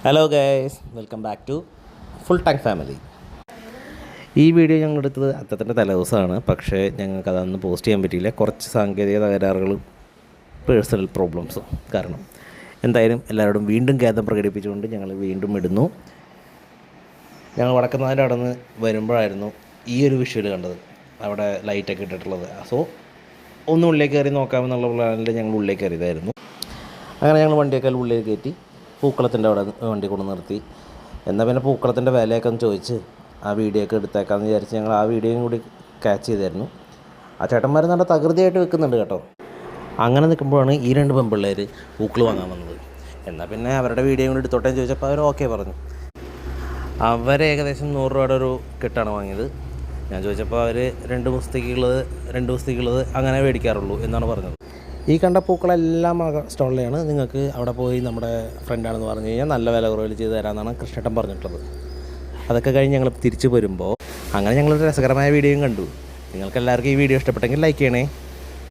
Hello guys, welcome back to full tank family. ഈ video ഞങ്ങൾ എടുത്തത് അത്തത്തിൻ്റെ തലേദിവസമാണ്. പക്ഷേ ഞങ്ങൾക്ക് അതൊന്നും പോസ്റ്റ് ചെയ്യാൻ പറ്റിയില്ല. കുറച്ച് സാങ്കേതിക തകരാറുകളും പേഴ്സണൽ പ്രോബ്ലംസും കാരണം. എന്തായാലും എല്ലാവരോടും വീണ്ടും ഖേദം പ്രകടിപ്പിച്ചുകൊണ്ട് ഞങ്ങൾ വീണ്ടും ഇടുന്നു. ഞങ്ങൾ വടക്കുന്നാഥിൻ്റെ അവിടെ നിന്ന് വരുമ്പോഴായിരുന്നു ഈ ഒരു വിഷ്വൽ കണ്ടത്, അവിടെ ലൈറ്റൊക്കെ ഇട്ടിട്ടുള്ളത്. സോ ഒന്ന് ഉള്ളിലേക്ക് കയറി നോക്കാമെന്നുള്ള പ്ലാനിൽ ഞങ്ങൾ ഉള്ളിലേക്ക് കയറിയതായിരുന്നു. അങ്ങനെ ഞങ്ങൾ വണ്ടിയൊക്കെ ഉള്ളിലേക്ക് കയറ്റി പൂക്കളത്തിൻ്റെ അവിടെ വണ്ടി കൊണ്ട് നിർത്തി. എന്നാൽ പിന്നെ പൂക്കളത്തിൻ്റെ വിലയൊക്കെ ഒന്ന് ചോദിച്ച് ആ വീഡിയോ ഒക്കെ എടുത്തേക്കാമെന്ന് വിചാരിച്ച് ഞങ്ങൾ ആ വീഡിയോയും കൂടി ക്യാച്ച് ചെയ്തായിരുന്നു. ആ ചേട്ടന്മാർ നല്ല തകൃതിയായിട്ട് വെക്കുന്നുണ്ട് കേട്ടോ. അങ്ങനെ നിൽക്കുമ്പോഴാണ് ഈ രണ്ട് പെൺപിള്ളേർ പൂക്കൾ വാങ്ങാൻ വന്നത്. എന്നാൽ പിന്നെ അവരുടെ വീഡിയോ കൂടി എടുത്തോട്ടേന്ന് ചോദിച്ചപ്പോൾ അവർ ഓക്കെ പറഞ്ഞു. അവർ ഏകദേശം 100 രൂപയുടെ ഒരു കെട്ടാണ് വാങ്ങിയത്. ഞാൻ ചോദിച്ചപ്പോൾ അവർ രണ്ട് പുസ്തകമുള്ളത് അങ്ങനെ മേടിക്കാറുള്ളൂ എന്നാണ് പറഞ്ഞത്. ഈ കണ്ട പൂക്കളെല്ലാം സ്റ്റോളിലാണ്. നിങ്ങൾക്ക് അവിടെ പോയി നമ്മുടെ ഫ്രണ്ടാണെന്ന് പറഞ്ഞു കഴിഞ്ഞാൽ നല്ല വില കുറവിൽ ചെയ്ത് തരാമെന്നാണ് കൃഷ്ണേട്ടൻ പറഞ്ഞിട്ടുള്ളത്. അതൊക്കെ കഴിഞ്ഞ് ഞങ്ങൾ തിരിച്ചു വരുമ്പോൾ അങ്ങനെ ഞങ്ങളൊരു രസകരമായ വീഡിയോയും കണ്ടു. നിങ്ങൾക്ക് എല്ലാവർക്കും ഈ വീഡിയോ ഇഷ്ടപ്പെട്ടെങ്കിൽ ലൈക്ക് ചെയ്യണേ.